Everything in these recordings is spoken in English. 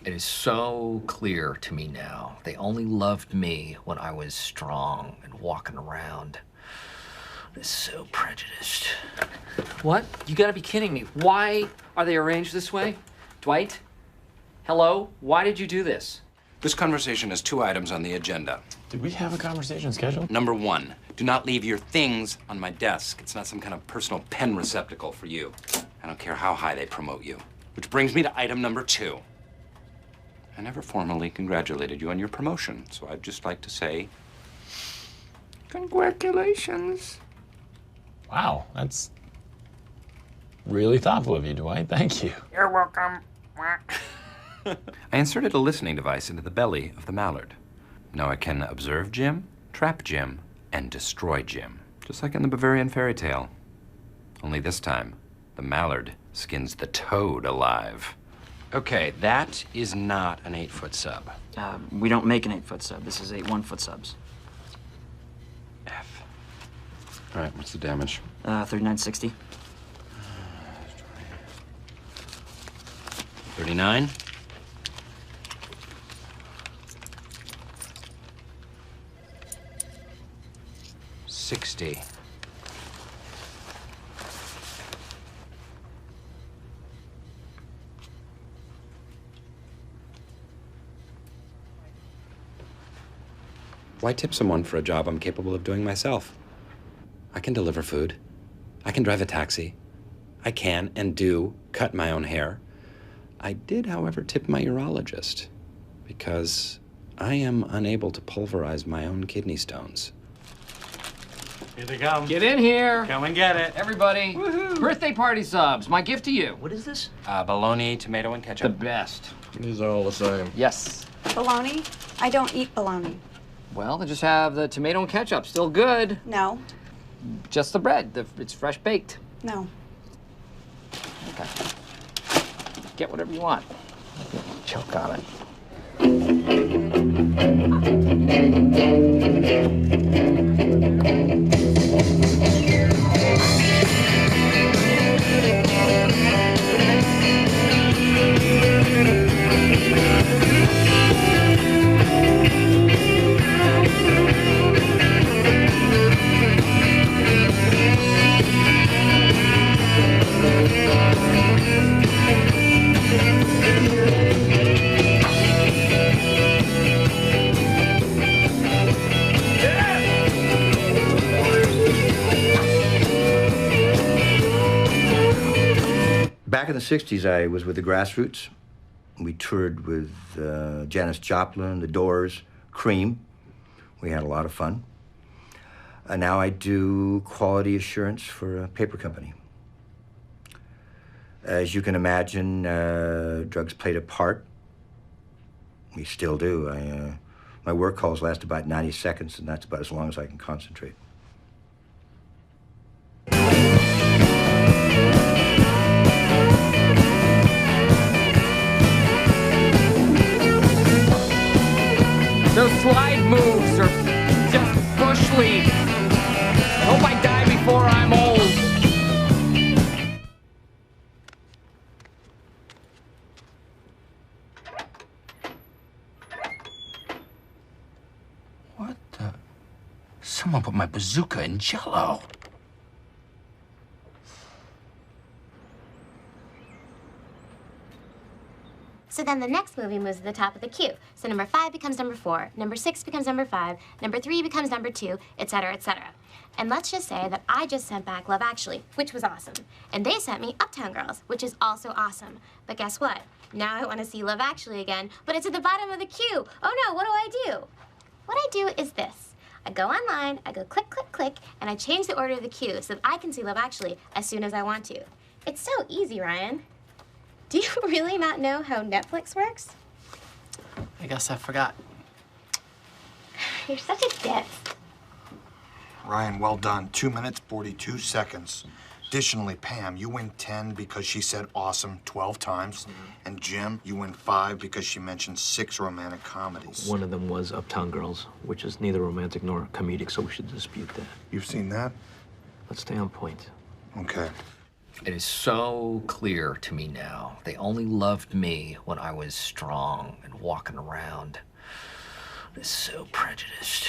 It is so clear to me now. They only loved me when I was strong and walking around. It's so prejudiced. What? You gotta be kidding me. Why are they arranged this way? Dwight? Hello? Why did you do this? This conversation has 2 items on the agenda. Did we have a conversation scheduled? Number 1, do not leave your things on my desk. It's not some kind of personal pen receptacle for you. I don't care how high they promote you. Which brings me to item number 2. I never formally congratulated you on your promotion, so I'd just like to say, congratulations. Wow, that's really thoughtful of you, Dwight. Thank you. You're welcome. I inserted a listening device into the belly of the mallard. Now I can observe Jim, trap Jim, and destroy Jim. Just like in the Bavarian fairy tale. Only this time, the mallard skins the toad alive. Okay, that is not an 8-foot sub. We don't make an 8-foot sub. This is 8 1-foot subs. F. All right, what's the damage? 3960. 39. $60. Why tip someone for a job I'm capable of doing myself? I can deliver food. I can drive a taxi. I can and do cut my own hair. I did, however, tip my urologist because I am unable to pulverize my own kidney stones. Here they come. Get in here. Come and get it. Everybody. Woohoo. Birthday party subs. My gift to you. What is this? Bologna, tomato, and The ketchup. best. These are all the same. Yes. Bologna? I don't eat bologna. Well, they just have the tomato and ketchup. Still good. No. Just the bread. It's fresh baked. No. Okay. Get whatever you want. Choke on it. Back in the 60s, I was with the Grassroots. We toured with Janis Joplin, The Doors, Cream. We had a lot of fun. Now I do quality assurance for a paper company. As you can imagine, drugs played a part. We still do. My work calls last about 90 seconds, and that's about as long as I can concentrate. Those slide moves are just bush league. Hope I die before I'm old. What the? Someone put my bazooka in Jello. So then the next movie moves to the top of the queue. So number 5 becomes number 4, number 6 becomes number 5, number 3 becomes number 2, etc., etc. And let's just say that I just sent back Love Actually, which was awesome. And they sent me Uptown Girls, which is also awesome. But guess what? Now I want to see Love Actually again, but it's at the bottom of the queue. Oh no, what do? What I do is this. I go online, I go click, click, click, and I change the order of the queue so that I can see Love Actually as soon as I want to. It's so easy, Ryan. Do you really not know how Netflix works? I guess I forgot. You're such a dick. Ryan, well done. 2 minutes, 42 seconds. Additionally, Pam, you win 10 because she said awesome 12 times. And Jim, you win 5 because she mentioned 6 romantic comedies. One of them was Uptown Girls, which is neither romantic nor comedic, so we should dispute that. You've seen that? Let's stay on point. Okay. It is so clear to me now. They only loved me when I was strong and walking around. It's so prejudiced.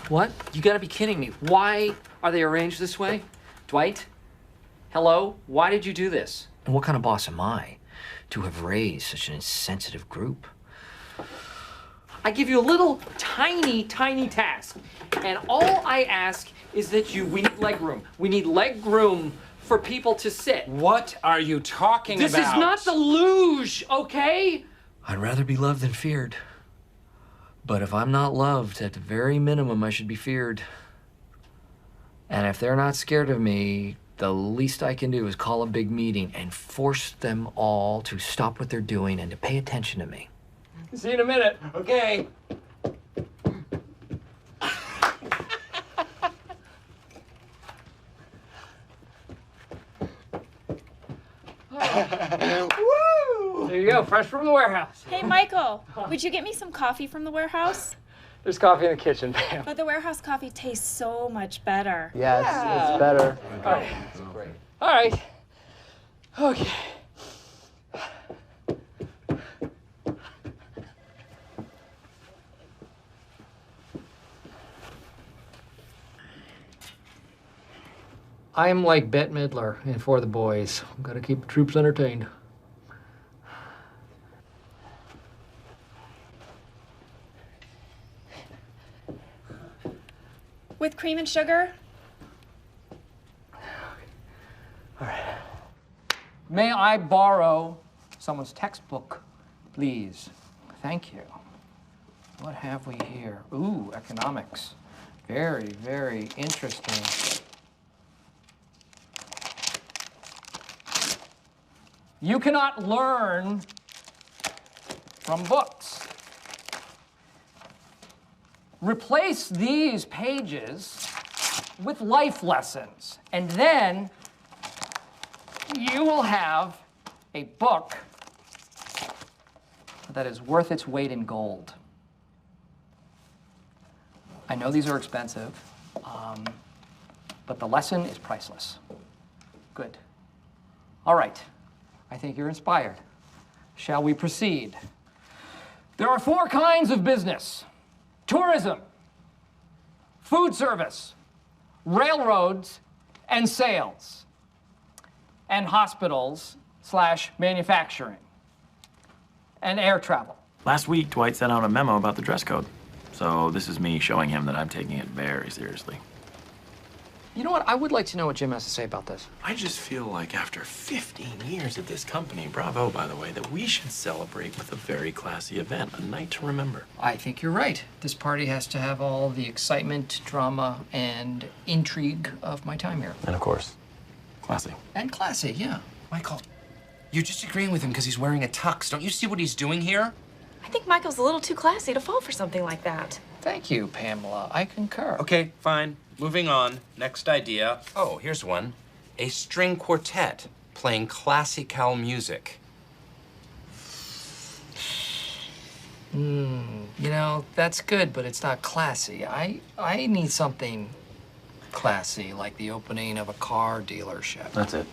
What? You gotta be kidding me. Why are they arranged this way? Dwight? Hello? Why did you do this? And what kind of boss am I to have raised such an insensitive group? I give you a little tiny task. And all I ask is that we need leg room. We need leg room for people to sit. What are you talking about? This is not the luge, okay? I'd rather be loved than feared. But if I'm not loved, at the very minimum, I should be feared. And if they're not scared of me, the least I can do is call a big meeting and force them all to stop what they're doing and to pay attention to me. See you in a minute. Okay. Woo! There you go, fresh from the warehouse. Hey, Michael, would you get me some coffee from the warehouse? There's coffee in the kitchen, Pam. But the warehouse coffee tastes so much better. Yeah, it's better. All right. Great. All right. Okay. I'm like Bette Midler in For the Boys. Gotta keep the troops entertained. With cream and sugar? All right. May I borrow someone's textbook, please? Thank you. What have we here? Ooh, economics. Very, very interesting. You cannot learn from books. Replace these pages with life lessons, and then you will have a book that is worth its weight in gold. I know these are expensive, but the lesson is priceless. Good. All right. I think you're inspired. Shall we proceed? There are 4 kinds of business: tourism, food service, railroads, and sales, and hospitals / manufacturing, and air travel. Last week, Dwight sent out a memo about the dress code. So this is me showing him that I'm taking it very seriously. You know what? I would like to know what Jim has to say about this. I just feel like after 15 years at this company, bravo, by the way, that we should celebrate with a very classy event, a night to remember. I think you're right. This party has to have all the excitement, drama, and intrigue of my time here. And of course, classy. And classy, yeah. Michael, you're just agreeing with him because he's wearing a tux. Don't you see what he's doing here? I think Michael's a little too classy to fall for something like that. Thank you, Pamela. I concur. Okay, fine. Moving on. Next idea. Oh, here's one. A string quartet playing classical music. You know, that's good, but it's not classy. I need something classy, like the opening of a car dealership. That's it.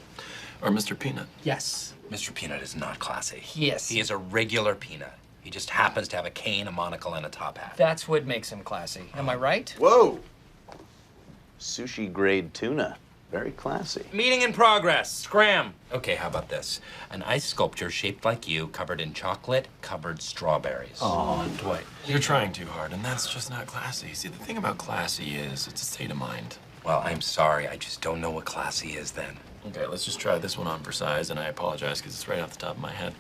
Or Mr. Peanut. Yes. Mr. Peanut is not classy. Yes. He is a regular peanut. He just happens to have a cane, a monocle, and a top hat. That's what makes him classy. Am I right? Whoa! Sushi grade tuna. Very classy. Meeting in progress. Scram. Okay, how about this? An ice sculpture shaped like you, covered in chocolate-covered strawberries. Oh, Dwight, you're trying too hard, and that's just not classy. See, the thing about classy is it's a state of mind. Well, I'm sorry. I just don't know what classy is then. Okay, let's just try this one on for size, and I apologize because it's right off the top of my head.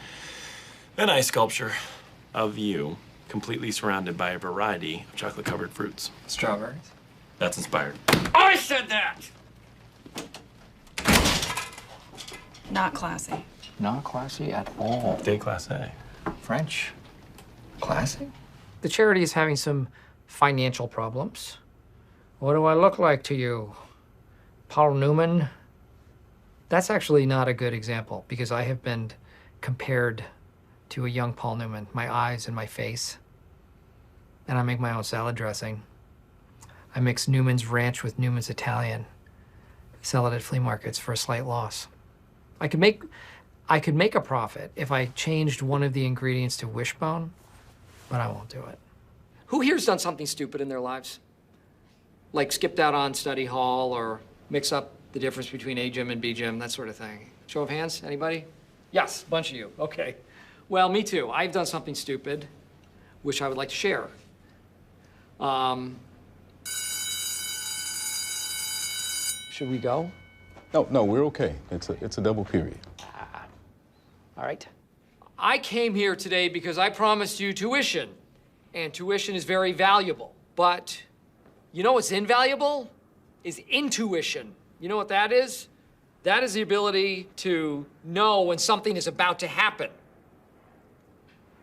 An ice sculpture of you, completely surrounded by a variety of chocolate-covered fruits. Strawberries? That's inspired. I said that! Not classy. Not classy at all. Day class A. French. Classy? The charity is having some financial problems. What do I look like to you? Paul Newman? That's actually not a good example because I have been compared to a young Paul Newman, my eyes and my face. And I make my own salad dressing. I mix Newman's Ranch with Newman's Italian. Sell it at flea markets for a slight loss. I could make a profit if I changed one of the ingredients to wishbone, but I won't do it. Who here's done something stupid in their lives? Like skipped out on study hall or mix up the difference between A gym and B gym, that sort of thing. Show of hands, anybody? Yes, a bunch of you, okay. Well, me too. I've done something stupid, which I would like to share. Should we go? No, we're okay. It's a double period. All right. I came here today because I promised you tuition, and tuition is very valuable. But you know what's invaluable? Is intuition. You know what that is? That is the ability to know when something is about to happen.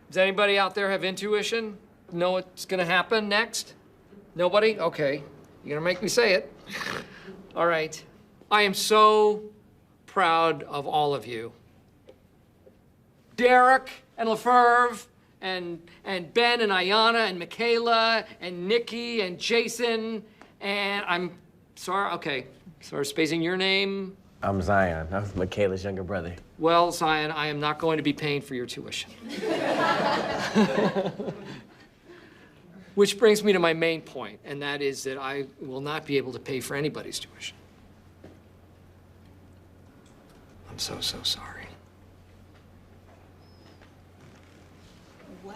Does anybody out there have intuition? Know what's gonna happen next? Nobody? Okay. You're gonna make me say it. All right. I am so proud of all of you. Derek and LaFerve and Ben and Ayana and Michaela and Nikki and Jason and I'm sorry, okay, sorry, spacing your name. I'm Zion. I'm Michaela's younger brother. Well, Zion, I am not going to be paying for your tuition. Which brings me to my main point, and that is that I will not be able to pay for anybody's tuition. I'm so sorry.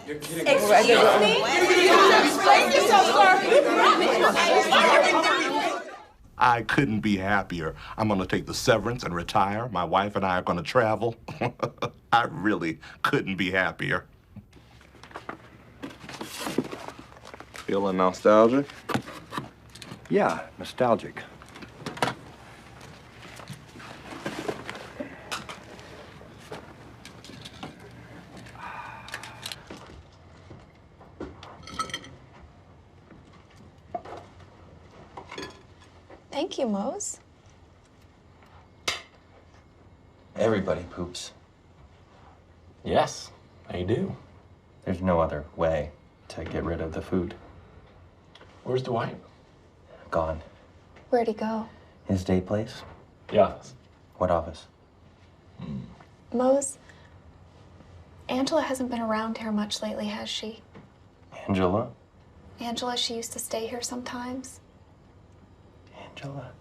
You're kidding. Excuse me? I couldn't be happier. I'm gonna take the severance and retire. My wife and I are gonna travel. I really couldn't be happier. Feeling nostalgic? Yeah, nostalgic. Thank you, Mose. Everybody poops. Yes, I do. There's no other way to get rid of the food. Where's Dwight? Gone. Where'd he go? His day place? The office. What office? Mose, Angela hasn't been around here much lately, has she? Angela? Angela, she used to stay here sometimes. Angela?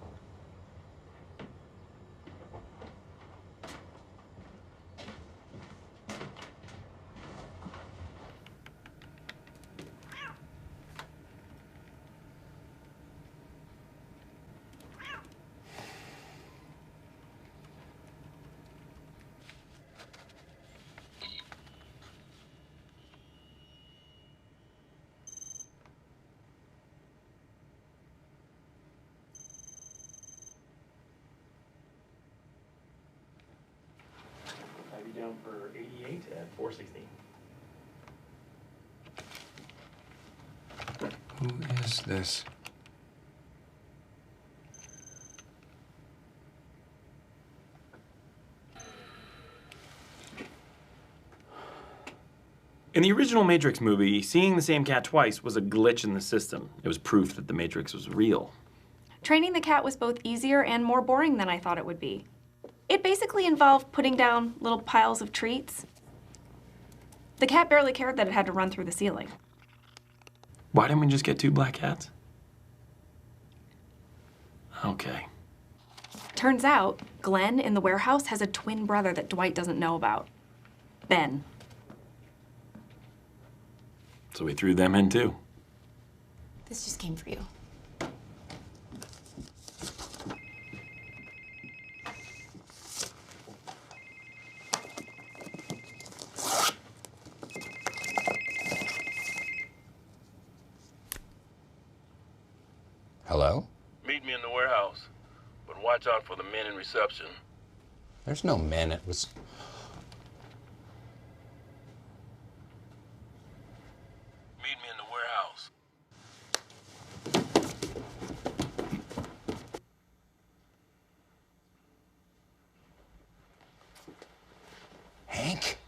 Down for 88 at 460. Who is this? In the original Matrix movie, seeing the same cat twice was a glitch in the system. It was proof that the Matrix was real. Training the cat was both easier and more boring than I thought it would be. It basically involved putting down little piles of treats. The cat barely cared that it had to run through the ceiling. Why didn't we just get 2 black cats? Okay. Turns out, Glenn in the warehouse has a twin brother that Dwight doesn't know about. Ben. So we threw them in too. This just came for you. Hello? Meet me in the warehouse, but watch out for the men in reception. There's no men at was. Meet me in the warehouse. Hank?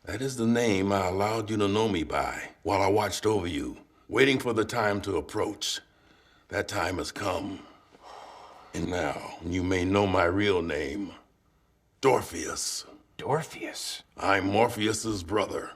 That is the name I allowed you to know me by while I watched over you, waiting for the time to approach. That time has come. And now you may know my real name, Dorpheus. Dorpheus? I'm Morpheus's brother.